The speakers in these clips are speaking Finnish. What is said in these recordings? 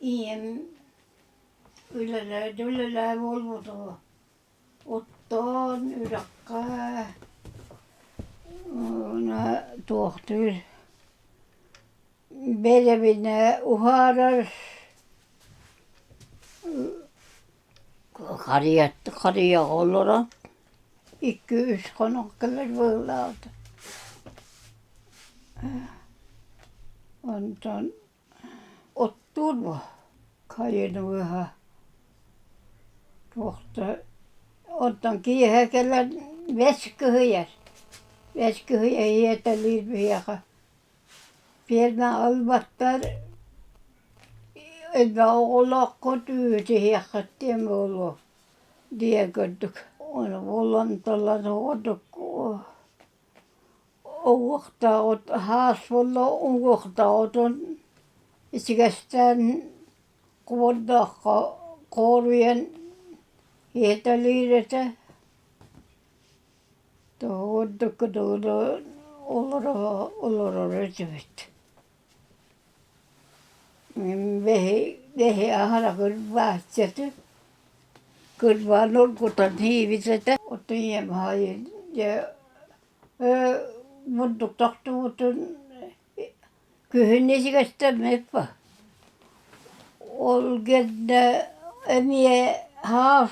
ien ylellä volvoto ottoon yrakkaa na tohtyr berevinä uharar karja ollora ikky yskonnokkeler võõlauta on ton otturvo kajenu vähän tohta otan kiehäkellä väskyhöjär hietä liiviäkä pienä alvattar että olla kotyyti hiekattiin mulla diakotuk on vollantalla nuotukku uohtaa ot haasvolla uohtaa oton isikästään kuodakka korvien hietä liidetä tuotukku tuolla olora rötyvät vehe ahara kurvaatset kurvaa nolkutan hiivisetä otin hain ja mun tahtuu kyhyn esikästä meppa olgen ämie haas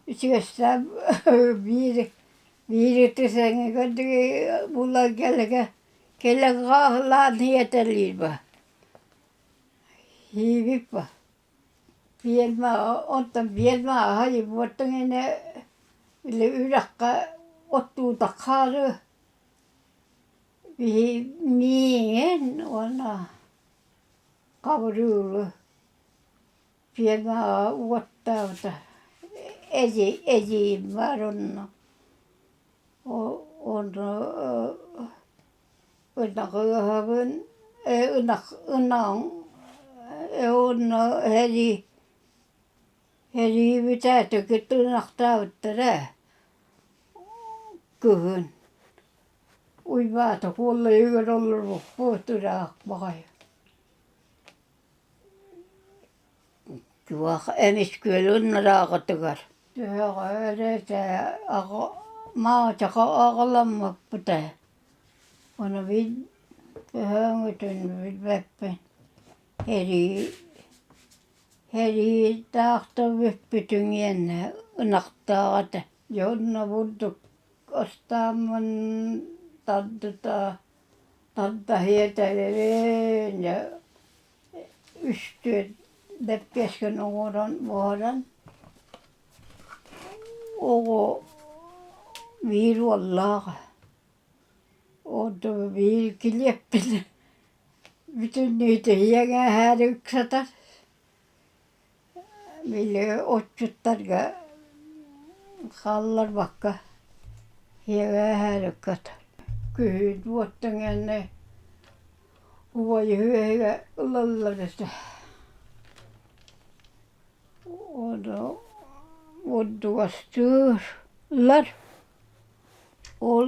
isikästä viirittisängen kantti mulla kellä kahlaan hieteliipä hiivipä pienmaa haji vuottangin yrakka ottuu takharu miingen on kavruulu pienmaa vuottauta esivarunno on unnakohavun on heri mitätökö tunnahtauttaa kyhyn uivaata kuolla yhden ollut puhturaa vai kyllä emiskyöllä unnaraakatukar työä edetä maata aalamma pitää on hängytyn väppen heri tahto vyppytyngen nahtaata jonna vuddu ostaaman tanta hietäleen ja ystyöt läppiäskön vuoran ogo viiruallaa odo viilkiljäppille vitun niitä hiengää hääryksätä mille otsuttarga kallar vaikka hiengää häärykkätä kyhyn vuottangen ne voi hyöhä lallarista odo odduastur lar ol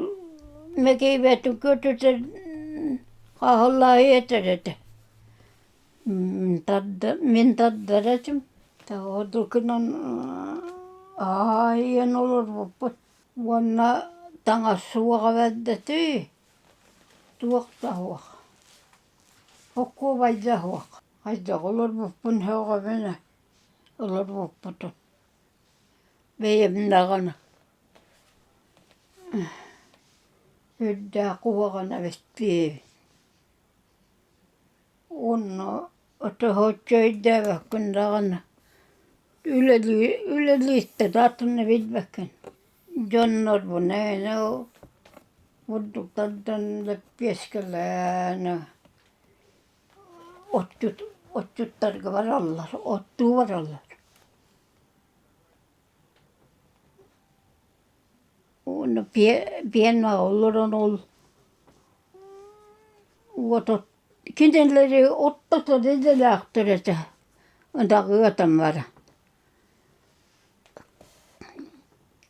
mekin vetty kytyten kaholla hietärätä min taddarätä tahotukin on aien ollut vuonna tangassuoka väddätyi tuohtahuoka hokku vaidjahuoka haidja ollut vuppun heuka venä ollut vupputun veiem takana hyddää kuokana vestpiivi on että hoitsoidää kun takana yleliistä tahtonne vidväkän jonnor näin on vuddu tantan läppieskellään otsuttarga varallar ottuu varallar on pienmaa ollut on ollut vuotot kintelleri ottata etelähtöretä on takyötämäärä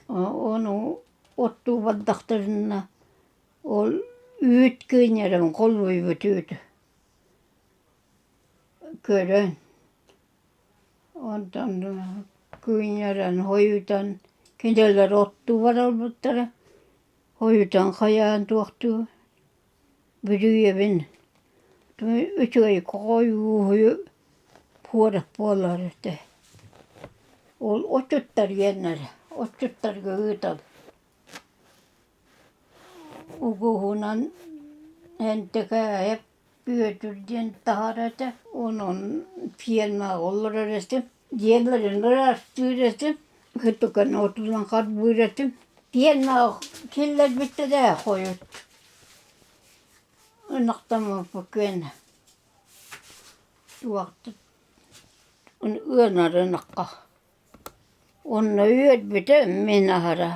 on ottuu vantahtarina ol Yytkyynärän kolluivutyyt. Körön. On ton kyynärän hoitan. Kenellä rottuu varalmuttara. Hoitan hajaan tuohtuu. Vydyjevin. Tuo ytyi koivu puolet puolesta. Ol otsuttar jännär. Otsuttar gyytal. Uguhunan hentekää ja pyötyrien taharata. On pienmaa ollarasta. Jällaren rastuudesta. Hyttukan otulan kadvuudesta. Pienmaa killer mitä tää hoidut. Nahtamaan pukeen. Tuolta on yönä nakka. On yöt mitä minä hara.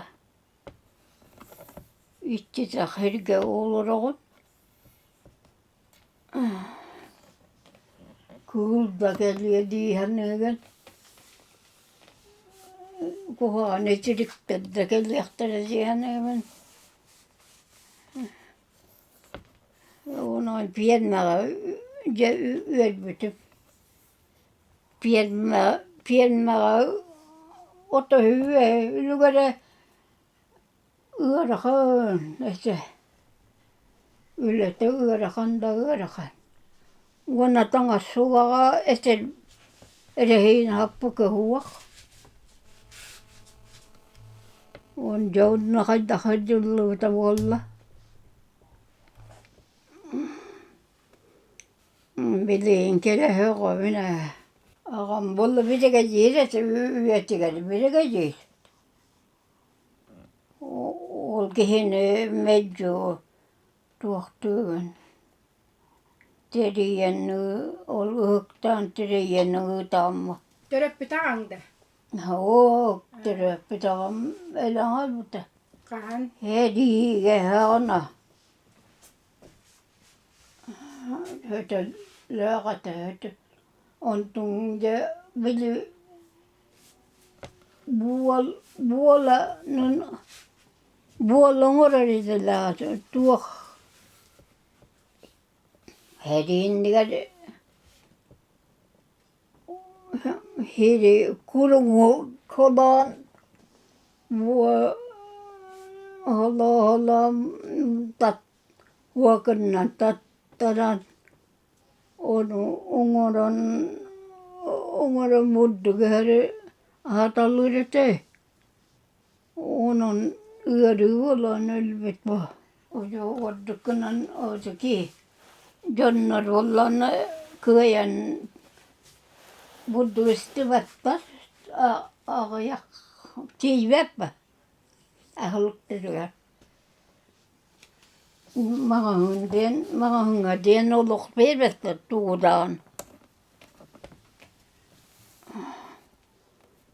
Itse saa herkeä oloroon. Kulta käliä diihannegen. Kohan ei sirikkätä käliähtärä siihen. On noin pienmäärä ja yöt pienmäärä otto hyvä lukere yörahan että yllättä yörahan vuonna tangas suoraa etten edehin happukehuak on joudunut haidullut tavalla. Bilin kele höra minä. Aram bolla pitkä jiiret yötikäli pitkä jiiret. Olkihin medjo tuohtuun. Terien ol uhtaan terien utamma. Töröppi taangda. Joo, teröppi taam elän mutta. Kahan. Hedi kehana. Hötä lääkätä hötä. On tunne vili vuolongorilla tuo hedinnikä hidi kurungu kolan holla tat huokannan tattaran on ongoran muddukehäri hatalluudete on yödyvalla nylvit vaan ojo oddukkanan osakin jonnar ollaan köjän mudduisti väppä ja tii väppä halutteluja Mahungadien ollut pervettä tuodaan.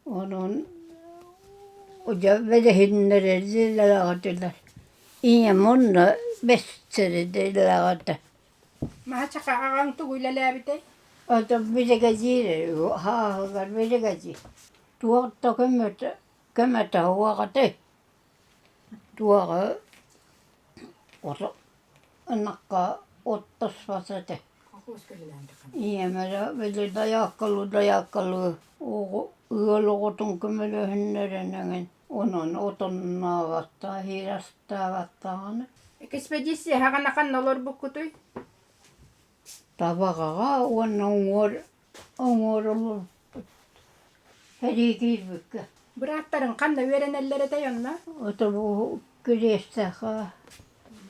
On ja vedehinnärillä laatilla. Inga monna västärillä laata. Mä tsaka arang tuilla lävite. Ota vedekä jiire, haahakan vedekä jiire. Tuotta kömmätä huokate. Tuoka nakka ottas vasate. Iämärä veli dajakkalu. Yölokotun kymmenen hynnärenängen. On otonnaavattaa hiirastaavattahan. Ekspedissi hakanakan nolorbukkutui. Tavakaa on ollut heti kirvikkä. Brattaran kanna yörenellere tajonna. Ota kirjestäkaa.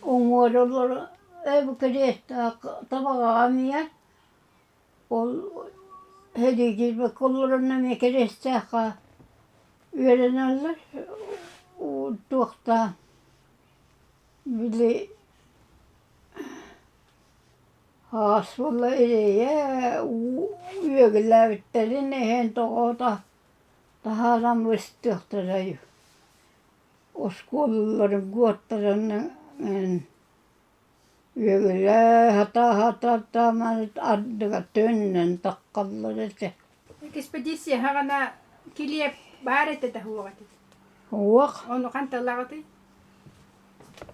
On ollut kirjestää tavakaa miä. Heti kirvikkä ollut nämä kirjestäkaa. Yörenellä tuottaa. Vili haasvalla edejää yökin lävittärin ehen tohota taharan muistuhtara ju. Oskuollaren kuottaran yökin hata mä nyt addaga tönnän takkallarete. Ekspedissi hakana kilje baareteta huokati. Huok. On kantallagati.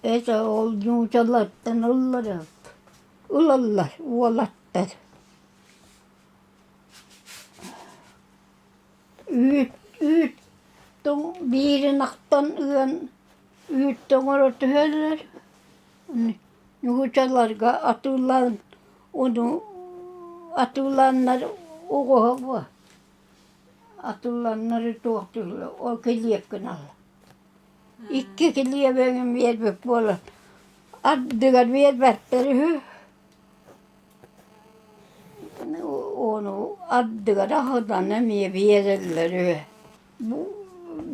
Esa ol juutallattan ollara. Ulallar, uolattar. Yyttun viirinahtan yön yyttun orottu höllar. Juutallarga atullaan onu atullannar ukohava. Atullannar tuohtulla o kiljakkanalla. Ikki kiljavägen vierpä puolella. Addigar vierpättäri hy. Onu addigar rahoitan nämä vierelläry.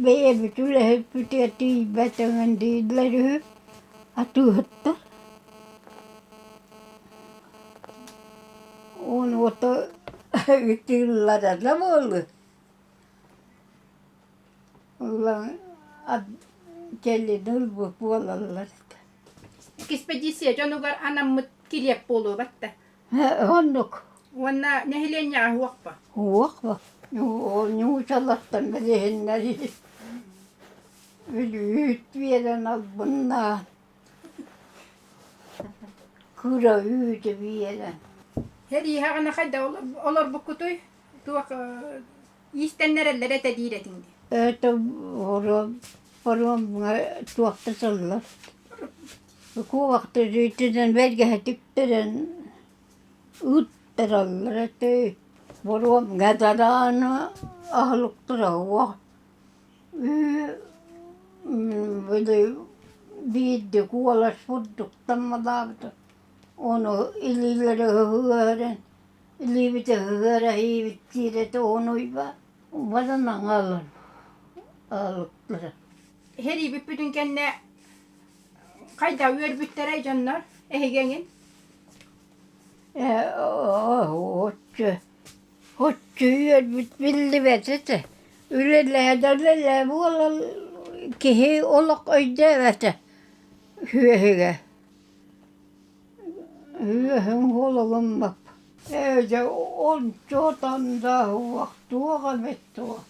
Veevy tulee pytiä tiivätängen tiilläry. Atuhatta. On otto ytillara tavalla. Ollaan kelli nulvu puolella. Ekspeditie jonugar anamut kiljepuluvatta. Honnuk. Vuonna nehilenjaa huoppa. Huokva. Juu sallattan mä tehennäri. Ylyt viedän alpunaan. Kura yyte viedän. Heri hagana kadda olur bukkutui. Tuok istennerelle rete diiretindi. Että varon tuokta sallat. Kuvakta syyttetän verkeä tyktärän uttaralle, että varon kätärään ahluktara. Veli viidde kuolas fuduktamma taavta. Ono ilillere hyören. Liivite hyörä hiivittiin, että onuiva. Varannan allan. Ahluktara. Heri vippytyn kenne kayda yörbyttere jonnar ehigengin. Hotsu yörbüt billivet, että ylellä tällä vuolella kehe olak öidevätä hyöhygä. Hyöhön holgommak. Eikä on jotanda huoktuoga vettua.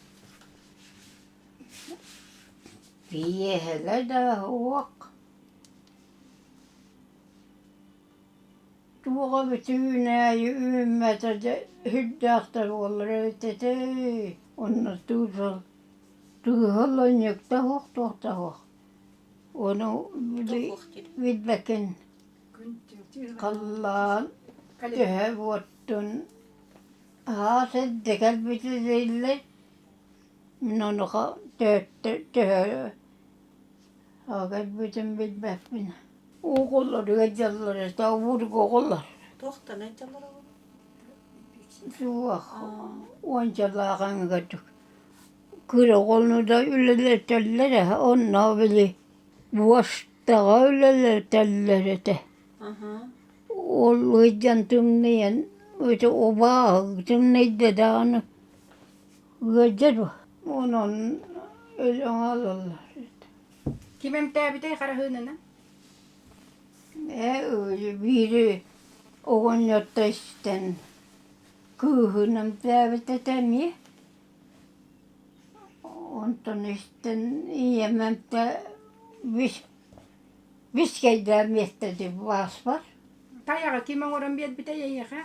Viehellä tää huokka. Tuoga vetyynää ja ymmätä hyddähtä vuolla röytetei. Onna tuusal. Tuuhalla on jokta huoktuohta huokka. Ono vidväken. Kallaan. Tehdä vuottun haaset tekälpytisille. Minä olen tehdä haakälpytin vidväppinä. Ukolla ryöjällä sitä on urkokolla. Tohta näitä jallara. Suoha. On jalaa kangattu. Kyllä kolnuta ylelle tällä on naaveli. Vuostaga ylelle tällä. Ollut jantuminen, että ovaa, tunneita daan, gajero, on alalla. Kivem tääbitei karahynenä. Viiri on jotta sitten kyyhynän päivät tämie. On tonne sitten iämämtä viskeidään miestäti vaasvar. Tajaga kimangoran biet bitei yaga.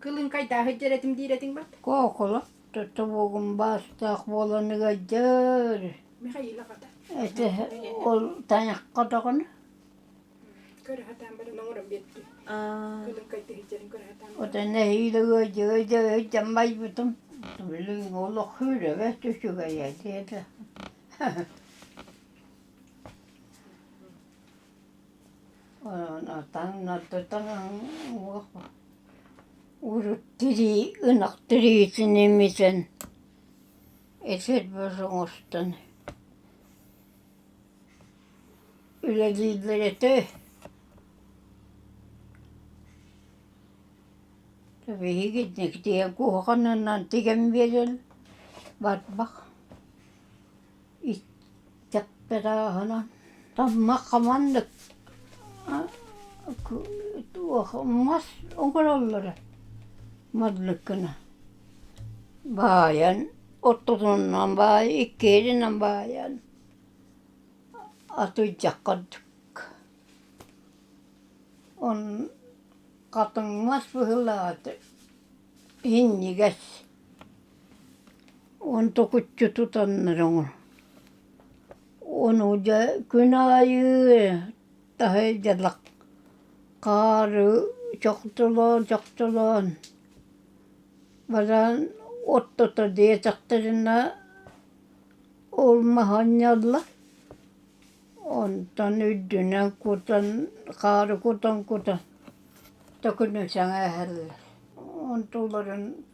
Kılın kayda hıcceretim diiretin bat. Kokola, tuttavukun vastaa vuolan gajör. Mihaila kata. Että ol tanjakkatokon. Körhätään bara nangoran bietty. Kılın kayda hıccerin körhätään. Otan ne hiilagajör jamaivutum. Tulin olla hyvä vähtysykä ja tietä. Tangan uruttiri ynnaktiri nimisen eservösongostan yleliidlere töö. Tabi higitnek tien kuhkannan tiken vielä vatbak. Ittakperaahanan tammakkamannak. Tuohon onko ollara madlykkana vaajan ottotunnan vai ikkeerinan vaajan atujakkat on katsomas pyhälaat hinnikäs. On tokuttu tutannerun. On uja kynäjyä tahajalla kaaru johtolaan. Varan ottota tietähtärinä olmahanjalla. On ton yddynä kutan kaaru kutan. Tokunnusan ähällä. On tullaren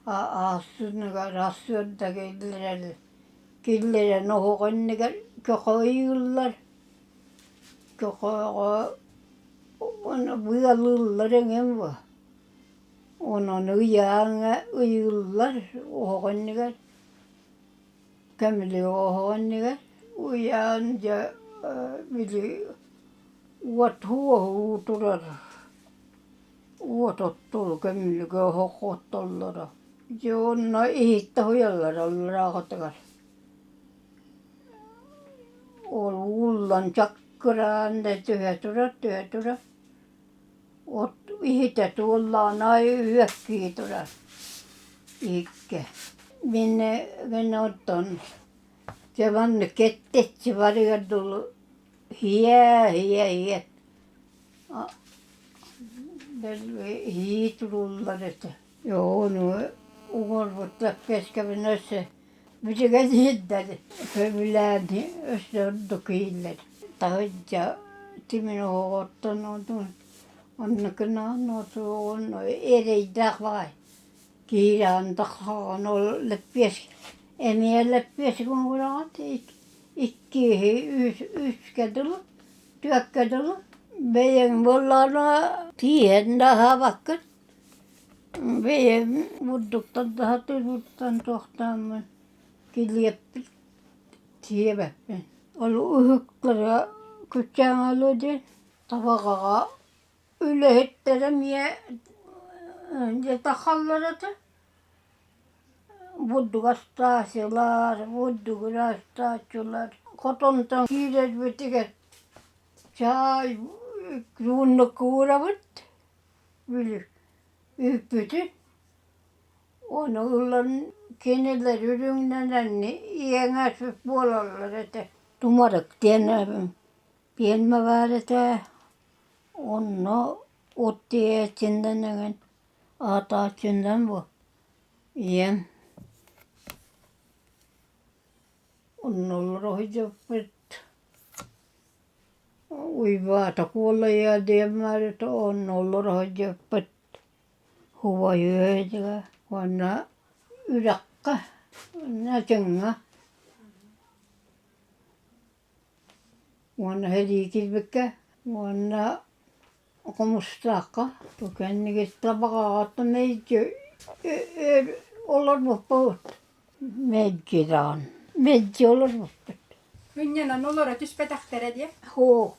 aassunnaga rassuutta killeren ohoqanniga koqoyullar koqoqo on vialullarengem on uyaanga uyullar ohoqanniga kamli ohoqanniga uyaan ja vili uat huohu turar uotottul kamliga ohoqottollara Joonna ihittähujallara raaqottakas. Ol ullan tjakkaraan tyhätura. Ot ihitä tuollaan ai yökkiitura. Ikke. Minne otton. Se vanne kettetsi varjadul hiä. Hiitrullaret. Joo, no ukorvot läppäskävinössä. Mitenkä sitten höylään östördokille. Tahdja timin ottanut annakana on eri vai. Kiiraan tahaan on läppäs. Emiä läppäs kun kurat ikki yskädellä. Työkkädellä. Meidän vollana tiedä havakkat. Meidän mudduktan tähän tulvuttan tohtaamaan. Kiljeppi tieväppen. Ollut yhkkära kytsäämäluiden. Tavakaa ylehittelemiä ja tahallarata. Vuddukastaa sular. Kotontan kiiret vetikät. Sai kruunnokuuravat. Vili yppyty. On ullan kenellä ryryngänä niin iängässä puolella. Että tumarak tiennä pienmäväärätä. On no otti etsindänägän. Aataa tsindän vo. Iän. On ollut rohjopet. Uivaata kuolla ja tiemmäärit on ollut rohjopet. Huva yötä. Vanna yrakka. Nätönga. Vanna helikilvikkä. Vanna komustaka. Tukännikistä vakaata meitä. Ollaan vappuut. Meidkiraan. Meidki ollaan vappuut. Ynnän on olorat yspetähtered ja? Huok.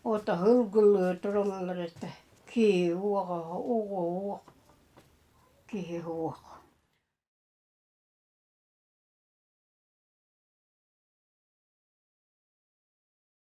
Ota hylkylyöt rollaret. Kii huoka. Kihi huoka.